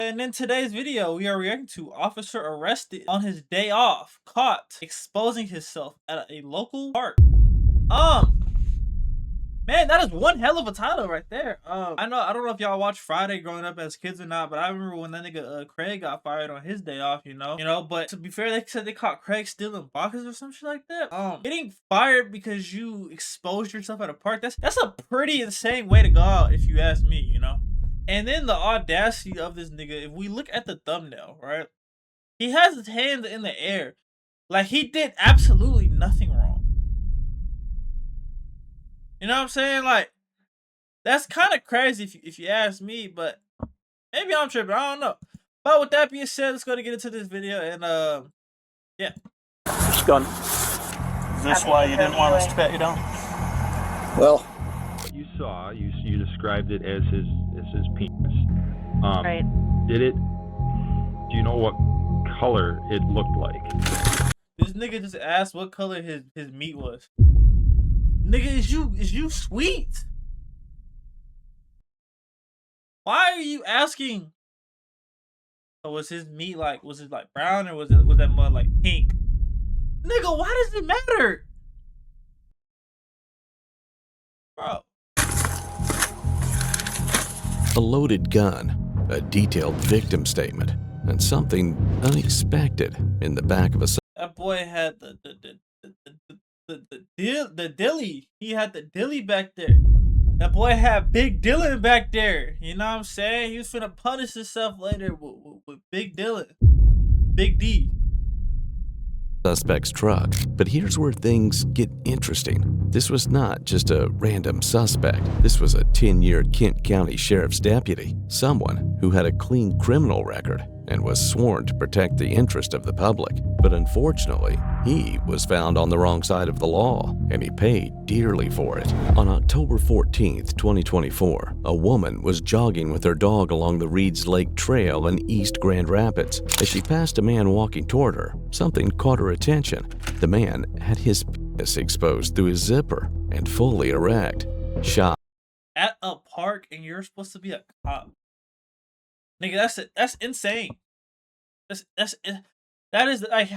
And in today's video, we are reacting to officer arrested on his day off, caught exposing himself at a local park. Man, that is one hell of a title right there. I don't know if y'all watched Friday growing up as kids or not, but I remember when that nigga Craig got fired on his day off, you know. But to be fair, they said they caught Craig stealing boxes or some shit like that. Getting fired because you exposed yourself at a park, that's a pretty insane way to go out, if you ask me, you know. And then the audacity of this nigga, if we look at the thumbnail, right? He has his hands in the air. Like he did absolutely nothing wrong. You know what I'm saying? Like, that's kind of crazy if you ask me, but maybe I'm tripping. I don't know. But with that being said, let's go to get into this video and yeah. Gun. Is this why you didn't want us to pat you down? Well, you saw, you described it as his penis. Right. Do you know what color it looked like? This nigga just asked what color his meat was. Nigga, is you sweet? Why are you asking? So was his meat like, was it like brown or was that mud like pink? Nigga, why does it matter? Bro. a loaded gun, a detailed victim statement, and something unexpected in the back of a... That boy had the dilly. He had the dilly back there. That boy had Big Dylan back there. You know what I'm saying? He was finna punish himself later with Big Dylan. Big D. Suspect's truck. But here's where things get interesting. This was not just a random suspect. This was a 10-year Kent County Sheriff's deputy, someone who had a clean criminal record and was sworn to protect the interest of the public. But unfortunately, he was found on the wrong side of the law, and he paid dearly for it. On October 14th, 2024, a woman was jogging with her dog along the Reeds Lake Trail in East Grand Rapids. As she passed a man walking toward her, something caught her attention. The man had his penis exposed through his zipper and fully erect. Shot at a park, and you're supposed to be a cop. Nigga, that's insane. That is like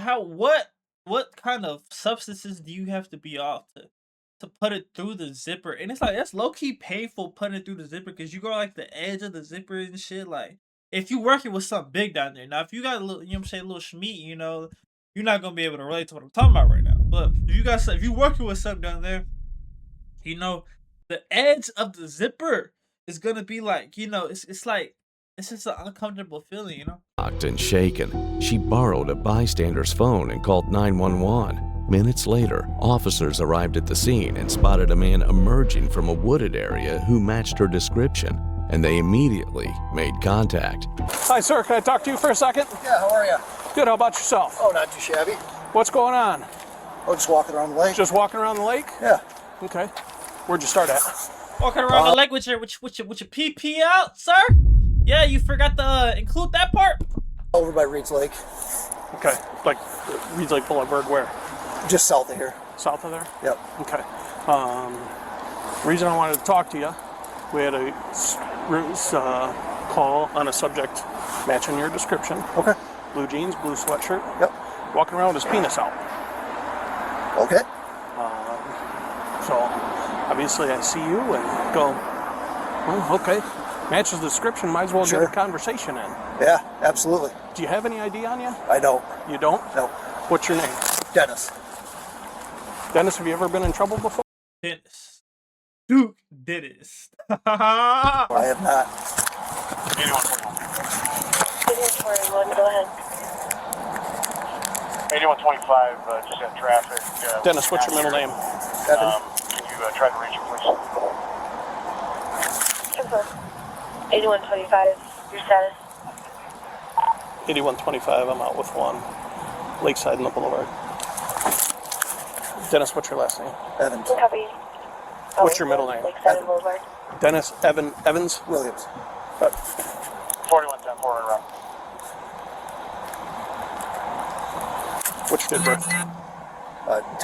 what kind of substances do you have to be off to put it through the zipper? And it's like, that's low-key painful putting it through the zipper because you go like the edge of the zipper and shit. Like, if you working with something big down there. Now, if you got a little, you know what I'm saying, a little schmeat, you know, you're not gonna be able to relate to what I'm talking about right now. But if you working with something down there, you know, the edge of the zipper is gonna be like, you know, it's like, it's just an uncomfortable feeling, you know? Shocked and shaken, she borrowed a bystander's phone and called 911. Minutes later, officers arrived at the scene and spotted a man emerging from a wooded area who matched her description, and they immediately made contact. Hi, sir. Can I talk to you for a second? Yeah, how are you? Good. How about yourself? Oh, not too shabby. What's going on? Oh, just walking around the lake. Just walking around the lake? Yeah. Okay. Where'd you start at? Walking around the lake with your PP out, sir? Yeah, you forgot to include that part? Over by Reeds Lake. Okay. Like Reeds Lake Boulevard, where? Just south of here. South of there? Yep. Okay. Reason I wanted to talk to you, we had a call on a subject matching your description. Okay. Blue jeans, blue sweatshirt. Yep. Walking around with his penis out. Okay. So, obviously I see you and go, well, okay. Matches the description, might as well Sure. get a conversation in. Yeah, absolutely. Do you have any ID on you? I don't. You don't? No. What's your name? Dennis. Dennis, have you ever been in trouble before? Dennis. Duke Dennis. I have not. 8141, go ahead. 8125, just had traffic. Dennis, what's your middle name? Evan. Can you try to reach him, please? Confirm. 8125, your status. 8125, I'm out with one. Lakeside in the Boulevard. Dennis, what's your last name? Evans. Copy. What's your middle name? Lakeside and Boulevard. Dennis Evans? Williams. 4110 forward around. What's your date of birth?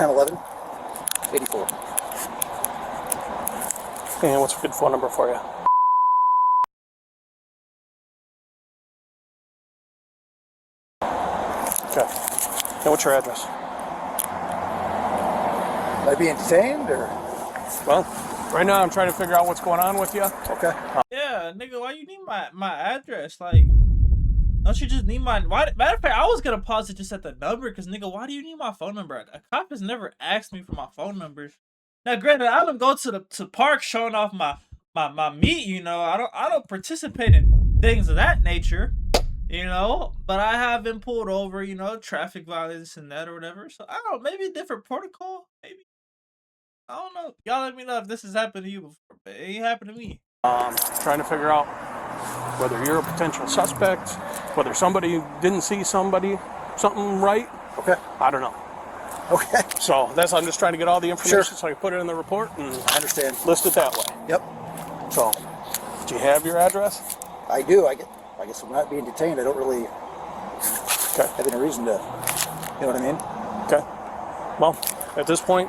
1011. 84. And what's a good phone number for you? Okay. And what's your address? Am I being detained or? Well, right now I'm trying to figure out what's going on with you. Okay. Yeah, nigga, why you need my address? Like, don't you just need my? Why, matter of fact, I was gonna pause it just at the number, cause nigga, why do you need my phone number? A cop has never asked me for my phone numbers. Now, granted, I don't go to park showing off my meat. You know, I don't participate in things of that nature. You know, but I have been pulled over. You know, traffic violence and that or whatever. So I don't know, maybe a different protocol. Maybe I don't know. Y'all let me know if this has happened to you before, but it ain't happened to me. Trying to figure out whether you're a potential suspect, whether somebody didn't see something right. Okay. I don't know. Okay. So I'm just trying to get all the information Sure. so I can put it in the report and I understand. list it that way. Yep. So, do you have your address? I do. I guess I'm not being detained. I don't really Okay. have any reason to. You know what I mean? Okay. Well, at this point,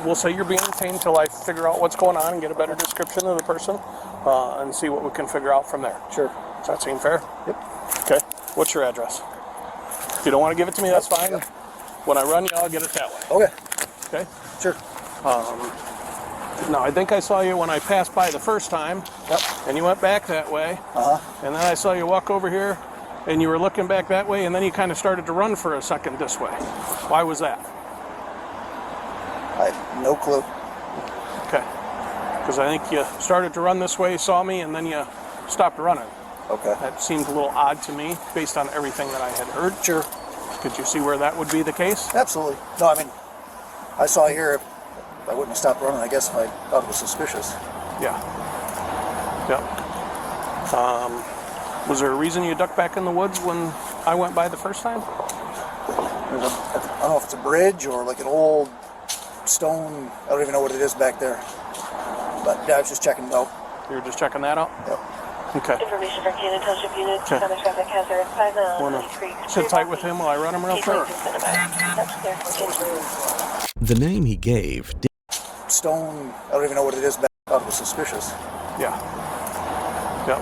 we'll say you're being detained until I figure out what's going on and get a better description of the person and see what we can figure out from there. Sure. Does that seem fair? Yep. Okay. What's your address? If you don't want to give it to me, that's fine. Yep. When I run you, I'll get it that way. Okay. Okay? Sure. Now, I think I saw you when I passed by the first time. Yep. And you went back that way. And then I saw you walk over here, and you were looking back that way, and then you kind of started to run for a second this way. Why was that? I have no clue. Okay. Because I think you started to run this way, saw me, and then you stopped running. Okay. That seemed a little odd to me, based on everything that I had heard. Sure. Could you see where that would be the case? Absolutely. No, I mean, I saw you here. I wouldn't have stopped running, I guess, if I thought it was suspicious. Yeah. Yep. Was there a reason you ducked back in the woods when I went by the first time? There's I don't know if it's a bridge or like an old stone. I don't even know what it is back there. But yeah, I was just checking it out. You were just checking that out? Yep. Okay. Information for Cannon Township units. Okay. Common traffic hazard 5 miles. Wanna Creek. sit tight with him while I run him real quick? That's clear for The name he gave Stone. I don't even know what it is back there. I thought it was suspicious. Yeah. Yep.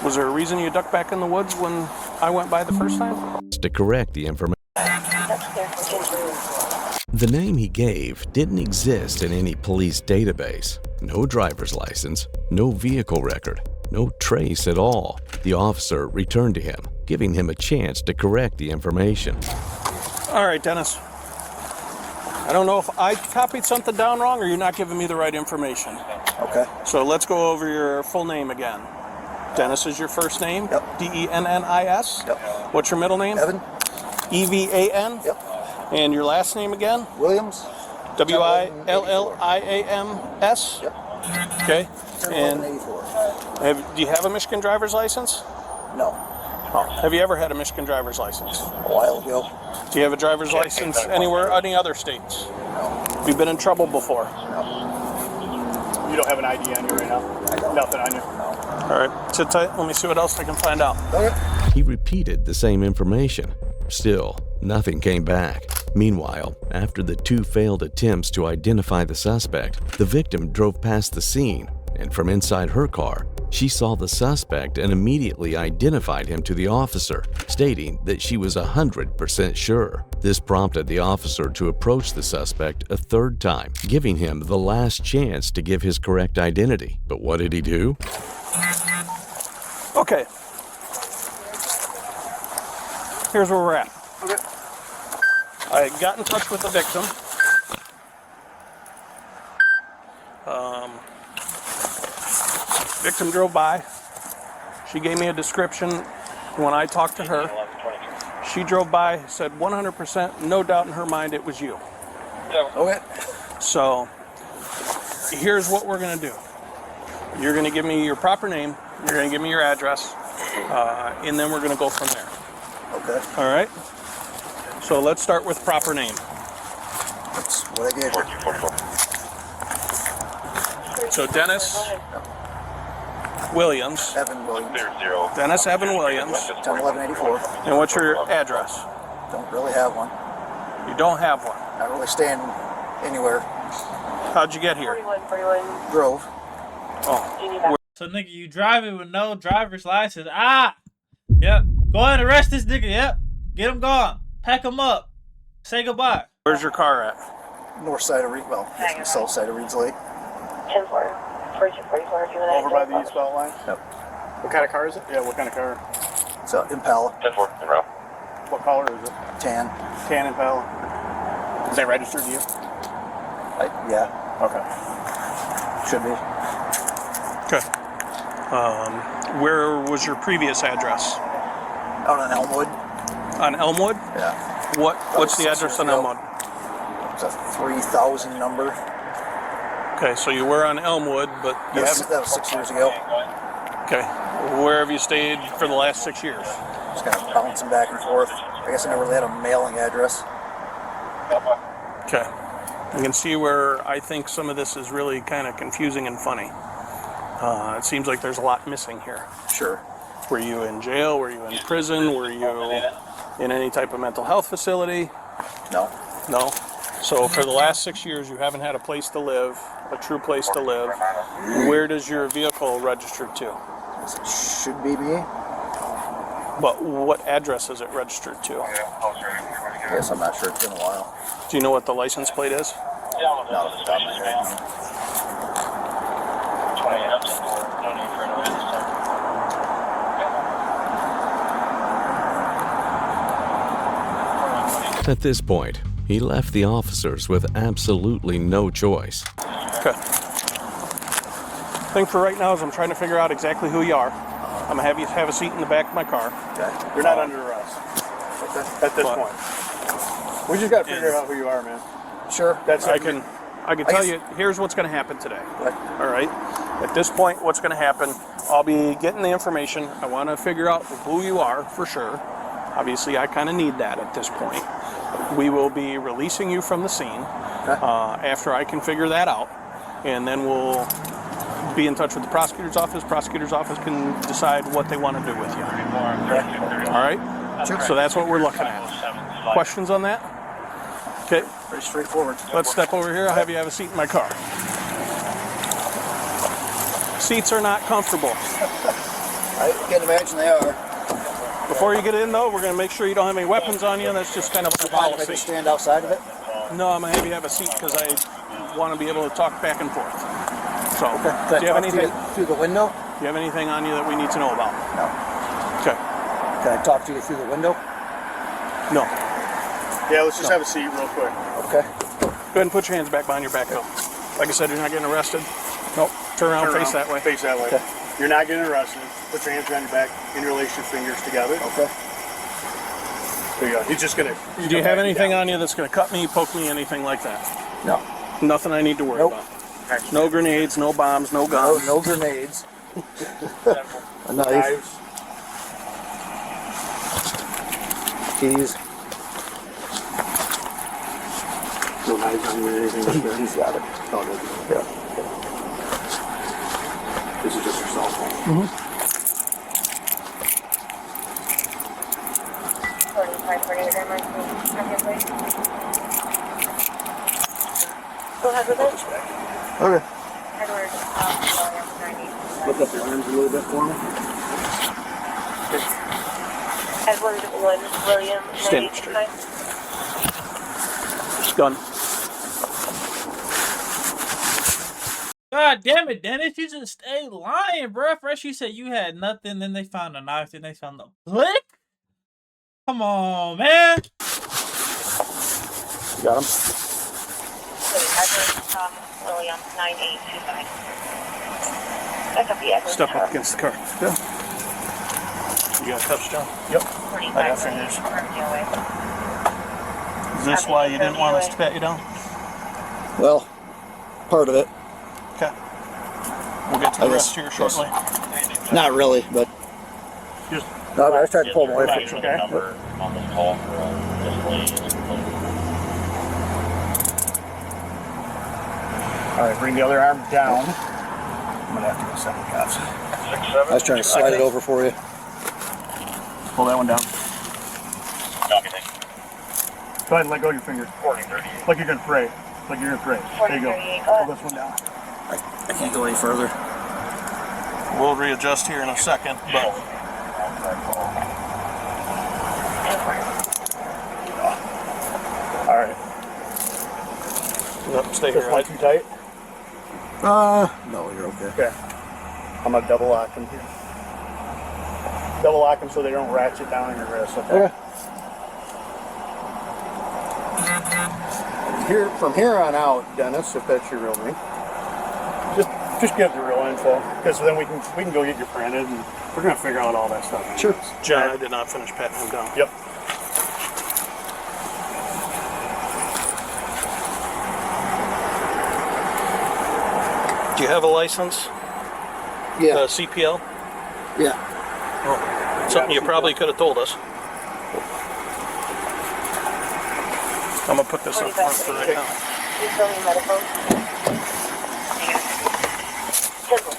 Was there a reason you ducked back in the woods when I went by the first time? to correct the information. That's clear for The name he gave didn't exist in any police database. No driver's license, no vehicle record, no trace at all. The officer returned to him, giving him a chance to correct the information. All right, Dennis. I don't know if I copied something down wrong or you're not giving me the right information. Okay. So let's go over your full name again. Dennis is your first name? Yep. D-E-N-N-I-S? Yep. What's your middle name? Evan. E-V-A-N? Yep. And your last name again? Williams. W-I-L-L-I-A-M-S? Yep. Okay. And 1184. do you have a Michigan driver's license? No. Oh. Have you ever had a Michigan driver's license? A while ago. Do you have a driver's license anywhere, any other states? No. Have you been in trouble before? You don't have an ID on you right now? Nothing on you? All right, sit tight. Let me see what else I can find out. Okay. He repeated the same information. Still, nothing came back. Meanwhile, after the two failed attempts to identify the suspect, the victim drove past the scene, and from inside her car, she saw the suspect and immediately identified him to the officer, stating that she was 100% sure. This prompted the officer to approach the suspect a third time, giving him the last chance to give his correct identity. But what did he do? Okay. Here's where we're at. Okay. I got in touch with the victim. Victim drove by. She gave me a description when I talked to her. She drove by, said 100%, no doubt in her mind it was you. Okay. So here's what we're going to do. You're going to give me your proper name. You're going to give me your address. And then we're going to go from there. Okay. All right? So let's start with proper name. That's what I gave her. So Dennis Williams. Evan Williams. Dennis Evan Williams. 101184. And what's your address? Don't really have one. You don't have one. Not really staying anywhere. How'd you get here? 4141. Drove. Oh, So nigga, you driving with no driver's license? Ah, yep. Go ahead and arrest this nigga. Yep. Get him gone. Pack him up. Say goodbye. Where's your car at? North side of Reed, well, south side of Reed's Lake. 10-4. 4244 if you want to. Over by the east belt line? Yep. What kind of car is it? Yeah, what kind of car? It's a Impala, 10-4, en route. What color is it? tan. Tan Impala. Is that registered to you? Yeah, Okay. should be. Okay. Where was your previous address? Out on Elmwood. On Elmwood? Yeah. What's the address on Elmwood? It's a 3000 number. Okay, so you were on Elmwood, but you haven't. That was 6 years ago. Okay. Where have you stayed for the last 6 years? Just kind of bouncing back and forth. I guess I never really had a mailing address. Okay. You can see where I think some of this is really kind of confusing and funny. It seems like there's a lot missing here. Sure. Were you in jail? Were you in prison? Were you in any type of mental health facility? No. No. So for the last 6 years, you haven't had a place to live, a true place to live. Where does your vehicle register to? Should be me. But what address is it registered to? I guess I'm not sure. It's been a while. Do you know what the license plate is? Not off the top of my head. At this point, he left the officers with absolutely no choice. Okay. Thing for right now is I'm trying to figure out exactly who you are. I'm gonna have you have a seat in the back of my car. Okay. You're not under arrest at this But- point. We just got to figure out who you are, man. Sure. That's I it. can tell guess- you, here's what's going to happen today. Right. All right. At this point, what's going to happen, I'll be getting the information. I want to figure out who you are for sure. Obviously, I kind of need that at this point. We will be releasing you from the scene after I can figure that out. And then we'll be in touch with the prosecutor's office. Prosecutor's office can decide what they want to do with you. All right? Sure. So that's what we're looking at. Questions on that? Okay. Pretty straightforward. Let's step over here. I'll have you have a seat in my car. Seats are not comfortable. I can't imagine they are. Before you get in, though, we're going to make sure you don't have any weapons on you. That's just kind of our If I policy. just stand outside of it. No, I'm going to have you have a seat because I want to be able to talk back and forth. So, Can I do you have talk to anything? you through the window? Do you have anything on you that we need to know about? No. Okay. Can I talk to you through the window? No. Yeah, let's just have a seat real quick. Okay. Go ahead and put your hands back behind your back. Like I said, you're not getting arrested. Nope. Turn around, face that way. Face that way. Okay. You're not getting arrested. Put your hands behind your back. Interlace your fingers together. Okay. There you go. He's just gonna. Do you have anything on you that's going to cut me, poke me, anything like that? No. Nothing I need to worry Nope. about. No grenades, no bombs, no No, guns. no grenades. A knife. Knives. Keys. No knives on you or anything like that. He's got it. Oh, no. Yeah. This is just your cell phone. 4548 Grand Line, please. Go ahead with it. Okay. Edward, William, 90. Lift up your arms a little bit for me. Edward, William, Stand 90. straight. Done. God damn it, Dennis. You just stay lying, bro. First you said you had nothing, then they found a knife, then they found the blick. Come on, man. You got him? Edward, William, 9825. Back up the Edward. Step up against the car. Yeah. You got cuffs, John? Yep. 45 fingers. Is this why you didn't want us to pat you down? Well, part of it. Okay. We'll get to I the guess- rest here shortly. Not really, but. Just No, I was trying to pull him away from you. okay. Number on this call for this lady. All right, bring the other arm down. I'm gonna have to go set the cuffs. I was trying to slide it over for you. Pull that one down. Copy, thank you. Go ahead and let go of your fingers. 4030. Like you're gonna pray. Like you're gonna pray. There you go. 4038, go Pull ahead. this one down. I can't go any further. We'll readjust here in a second, but stay This here. one too tight? No, you're okay. Okay. I'm gonna double lock them here. Double lock them so they don't ratchet down your wrist. Okay. Here, from here on out, Dennis, if that's your real name, just give the real info, because then we can go get you printed, and we're gonna figure out all that stuff. Sure. John, I did not finish patting him down. Yep. Do you have a license? Yeah. CPL? Yeah. Oh, something you probably could have told us. I'm gonna put this up front for right now. You tell me medical. Simple.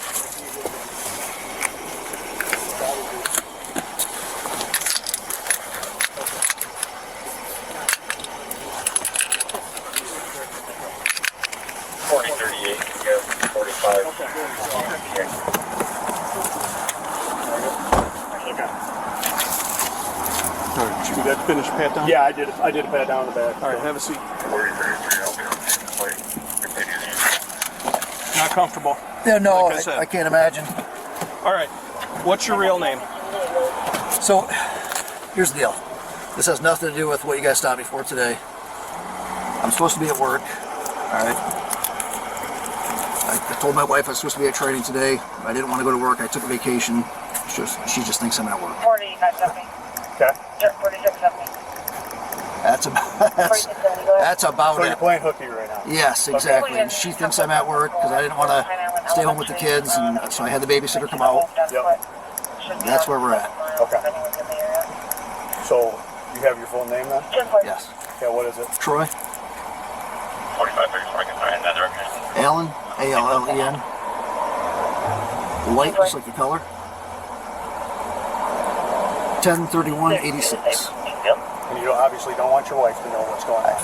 All right, you got finished pat down? Yeah, I did a pat down the back. All right, have a seat. Not comfortable. Yeah, no, Like I said. I can't imagine. All right, what's your real name? So, here's the deal. This has nothing to do with what you guys stopped me for today. I'm supposed to be at work. All right. I told my wife I was supposed to be at training today. I didn't want to go to work. I took a vacation. She just thinks I'm at work. 45 something. Okay. 46 something. That's about So you're it. playing hooky right now. Yes, exactly. And she thinks I'm at work because I didn't want to stay home with the kids, and so I had the babysitter come out. Yep. That's where we're at. Okay. So you have your full name then? Yes. Yeah. What is it? Troy 45 30 so I can find another organization. Allen, Allen. White, just like the color. 10/31/86. And you obviously don't want your wife to know what's going on.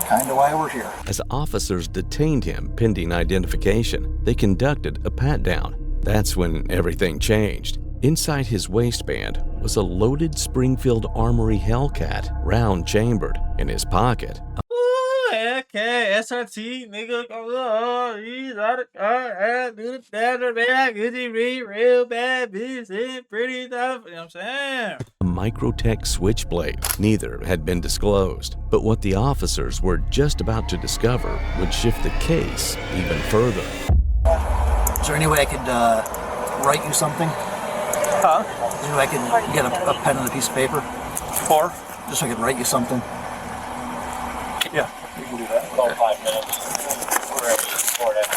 Kind of why we're here. As officers detained him pending identification, they conducted a pat-down. That's when everything changed. Inside his waistband was a loaded Springfield Armory Hellcat, round-chambered. In his pocket, Ooh, okay, SRT, nigga, he's out of car, do the better, man, Gucci me, real bad, bitch, pretty tough, you know what I'm saying? a Microtech switchblade. Neither had been disclosed, but what the officers were just about to discover would shift the case even further. Is there any way I could write you something? Huh? Is there any way I could get a pen and a piece of paper? Or? Just so I could write you something? Yeah, you can do that. About 5 minutes. We're ready for that.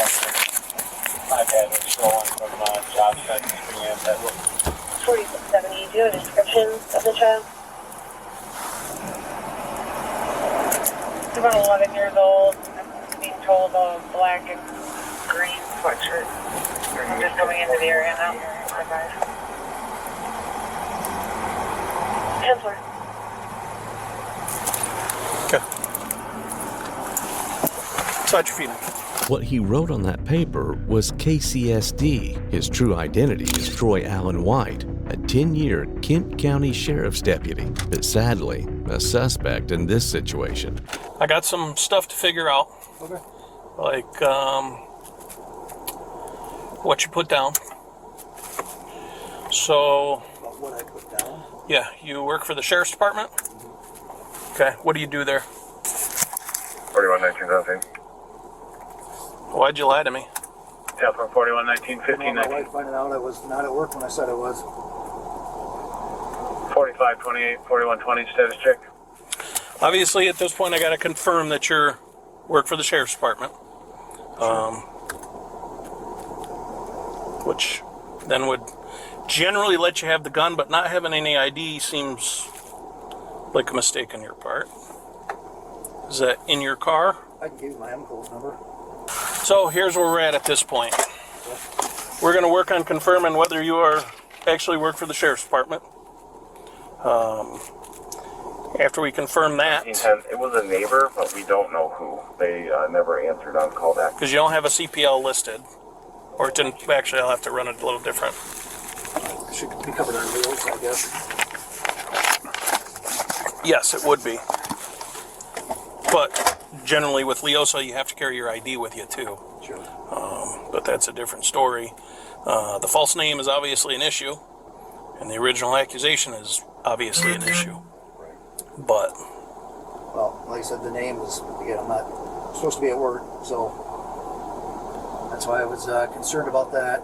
I've had it stolen from job site. 4670, do you have a description of the child? He's about 11 years old. I'm being told a black and green sweatshirt. I'm just coming into the area now. 10-4. Okay. Touch your feet. What he wrote on that paper was KCSD. His true identity is Troy Allen White, a 10-year Kent County Sheriff's deputy, but sadly, a suspect in this situation. I got some stuff to figure out. Okay. Like, what you put down. So, What I put down? yeah, you work for the Sheriff's Department? Okay, what do you do there? 4119 something. Why'd you lie to me? Yeah, from 4119 My 1519. wife finding out I was not at work when I said I was. 4528 4120 status check. Obviously, at this point, I got to confirm that you work for the Sheriff's Department. Which then would generally let you have the gun, but not having any ID seems like a mistake on your part. Is that in your car? I can give you my MCO's number. So here's where we're at this point. We're going to work on confirming whether you are actually work for the Sheriff's Department. After we confirm that, 1910. It was a neighbor, but we don't know who. They never answered on call back. because you don't have a CPL listed, or it didn't, actually I'll have to run it a little different. Should be covered on wheels, I guess. Yes, it would be. But generally with Leosa, you have to carry your ID with you too. Sure. But that's a different story. The false name is obviously an issue, and the original accusation is obviously an issue. But Well, like I said, the name was, again, I'm not supposed to be at work, so that's why I was concerned about that.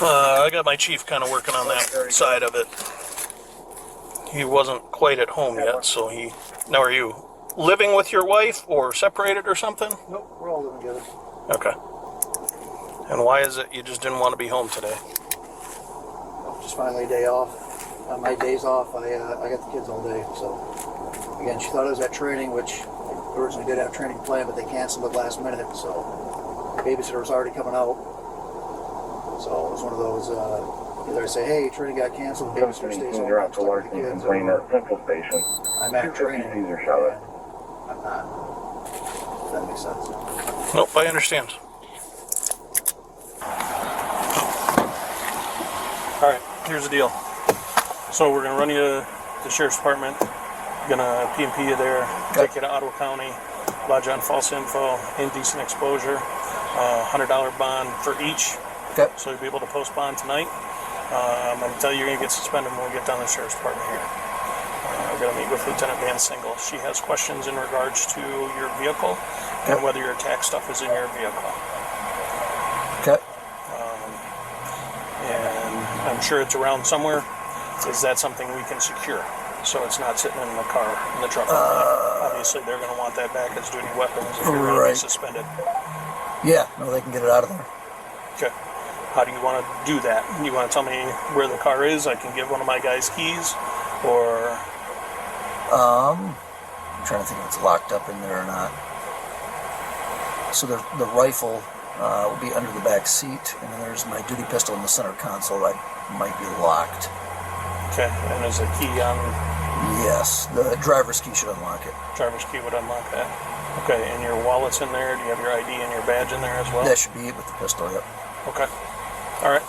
I got my chief kind of working on that side of it. He wasn't quite at home yet, so he... Now, are you living with your wife or separated or something? Nope, we're all living together. Okay. And why is it you just didn't want to be home today? Just finally a day off. On my days off, I got the kids all day, so... Again, she thought I was at training, which I originally did have training planned, but they canceled it last minute, so... The babysitter was already coming out. So it was one of those, either I say, hey, training got canceled, the babysitter stays home, I'm stuck with the kids, or I'm at training, and I'm not. If that makes sense. Nope, I understand. Alright, here's the deal. So we're going to run you to the Sheriff's Department, going to P&P you there, take you to Ottawa County, lodge on false info, indecent exposure, $100 bond for each. Okay. So you'll be able to post bond tonight. I'm going to tell you you're going to get suspended when we get down to the Sheriff's Department here. I'm going to meet with Lieutenant Van Single. She has questions in regards to your vehicle and whether your attack stuff is in your vehicle. Okay. And I'm sure it's around somewhere. Is that something we can secure? So it's not sitting in the car, in the truck. Obviously, they're going to want that back as duty weapons if you're going to be suspended. Yeah, no, they can get it out of there. Okay. How do you want to do that? You want to tell me where the car is? I can give one of my guys keys, or... I'm trying to think if it's locked up in there or not. So the rifle will be under the back seat, and then there's my duty pistol in the center console that might be locked. Okay, and is the key on... Yes, the driver's key should unlock it. Driver's key would unlock that. Okay, and your wallet's in there? Do you have your ID and your badge in there as well? That should be it with the pistol, yep. Okay. All right.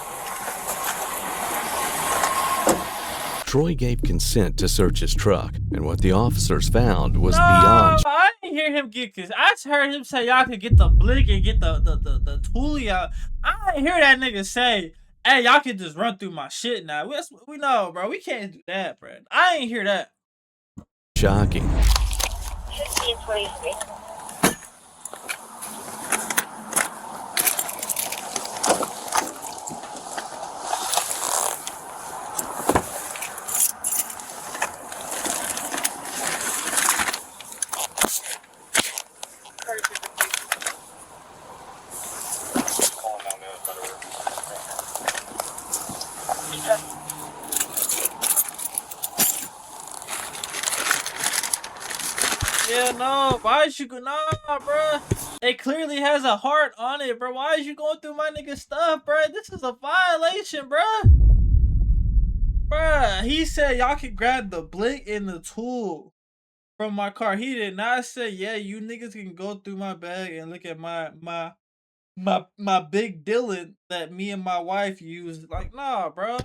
Troy gave consent to search his truck, and what the officers found was beyond... I didn't hear him get this. I just heard him say y'all could get the blick and get the toolie out. I didn't hear that nigga say, hey, y'all can just run through my shit now. We know, bro. We can't do that, bro. I ain't hear that. shocking. 1623. Yeah, no. Why is you go? Nah, bro. It clearly has a heart on it, bro. Why is you going through my nigga stuff, bro? This is a violation, bro. Bruh, he said y'all can grab the blick and the tool from my car. He did not say, yeah, you niggas can go through my bag and look at my big Dylan that me and my wife used. Like, nah, bro.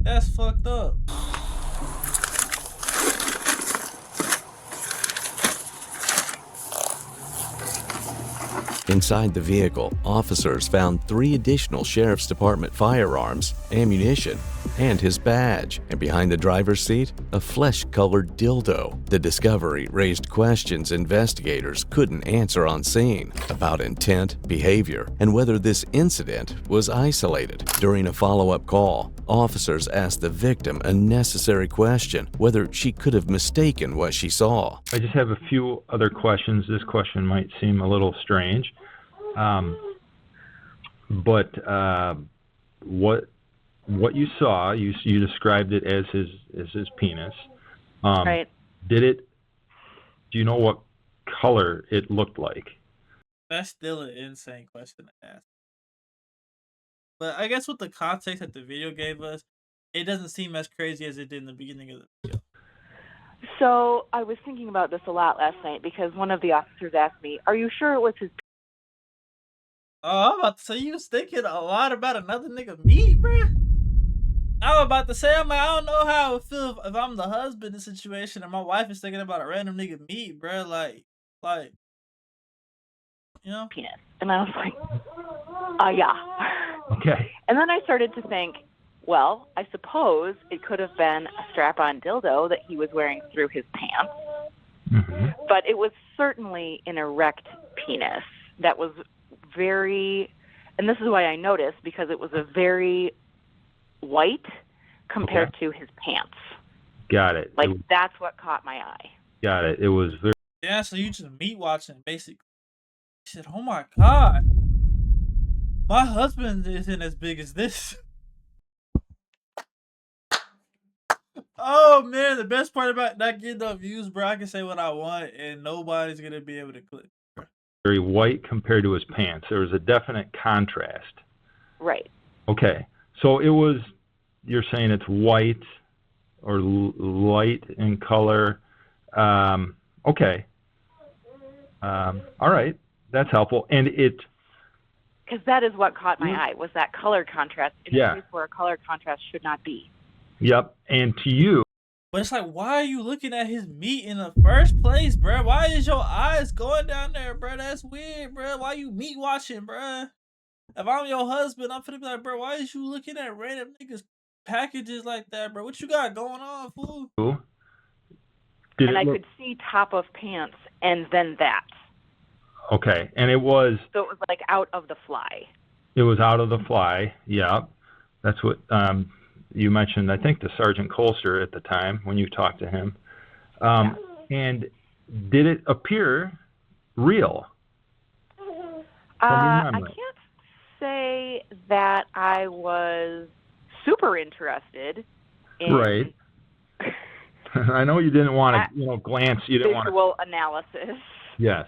That's fucked up. Inside the vehicle, officers found 3 additional Sheriff's Department firearms, ammunition, and his badge. And behind the driver's seat, a flesh-colored dildo. The discovery raised questions investigators couldn't answer on scene about intent, behavior, and whether this incident was isolated. During a follow-up call, officers asked the victim a necessary question, whether she could have mistaken what she saw. I just have a few other questions. This question might seem a little strange. But what you saw, you described it as his penis. Right. Do you know what color it looked like? That's still an insane question to ask. But I guess with the context that the video gave us, it doesn't seem as crazy as it did in the beginning of the video. So I was thinking about this a lot last night because one of the officers asked me, "Are you sure it was his?" Oh, I'm about to say you was thinking a lot about another nigga meat, bruh. I'm about to say, I'm like, I don't know how I would feel if I'm the husband in the situation and my wife is thinking about a random nigga meat, bro. Like, you know? Penis. And I was like, yeah. Okay. And then I started to think, well, I suppose it could have been a strap-on dildo that he was wearing through his pants, but it was certainly an erect penis that was very, and this is why I noticed, because it was a very white compared to his pants. Got it. Like, that's what caught my eye. Got it. It was very. Yeah, so you just meat watching, basically. He said, oh my God. My husband isn't as big as this. Oh man, the best part about not getting no views, bro, I can say what I want and nobody's gonna be able to click. Very white compared to his pants. There was a definite contrast. Right. Okay. So it was, you're saying it's white or light in color. Okay. All right. That's helpful. And it. Because that is what caught my eye, was that color contrast in a place where a color contrast should not be. Yep. And to you. But it's like, why are you looking at his meat in the first place, bro? Why is your eyes going down there, bro? That's weird, bro. Why you meat watching, bro? If I'm your husband, I'm finna be like, bro, why is you looking at random niggas packages like that, bro? What you got going on, fool? And I could see top of pants and then that. Okay. And it was. So it was like out of the fly. It was out of the fly. Yeah. That's what you mentioned, I think, to Sergeant Colster at the time when you talked to him. And did it appear real? I can't say that I was super interested in right. I know you didn't want to, glance. You didn't want to. Visual analysis. Yes.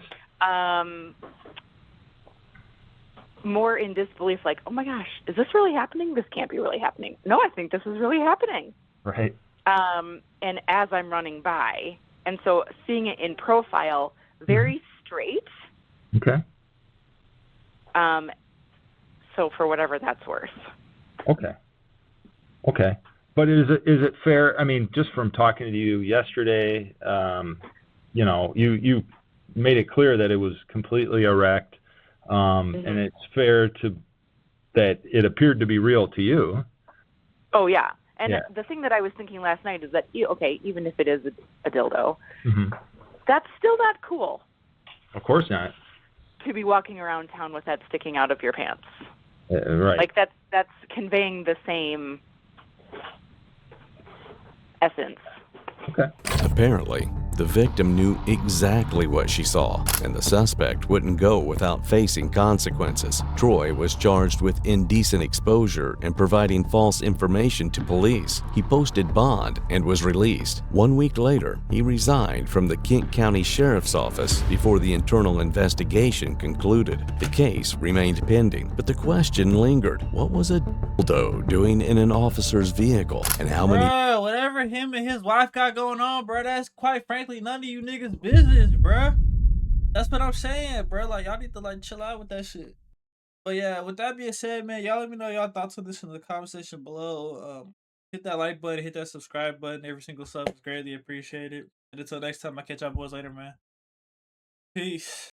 More in disbelief, like, oh my gosh, is this really happening? This can't be really happening. No, I think this is really happening. Right. And as I'm running by, and so seeing it in profile, very straight. Okay. So for whatever that's worth. Okay. Okay. But is it fair? I mean, just from talking to you yesterday, you made it clear that it was completely erect. And it's fair that it appeared to be real to you. Oh, yeah. And the thing that I was thinking last night is that, even if it is a dildo, that's still not cool. Of course not. To be walking around town with that sticking out of your pants. Right. Like, that's conveying the same essence. Okay. Apparently, the victim knew exactly what she saw, and the suspect wouldn't go without facing consequences. Troy was charged with indecent exposure and providing false information to police. He posted bond and was released. 1 week later, he resigned from the Kent County Sheriff's Office before the internal investigation concluded. The case remained pending, but the question lingered. What was a dildo doing in an officer's vehicle, and how many... Bro, whatever him and his wife got going on, bro, that's quite frankly none of you niggas' business, bro. That's what I'm saying, bro. Like, y'all need to, chill out with that shit. But yeah, with that being said, man, y'all let me know y'all thoughts on this in the comment section below. Hit that like button, hit that subscribe button. Every single sub is greatly appreciated. And until next time, I'll catch y'all boys later, man. Peace.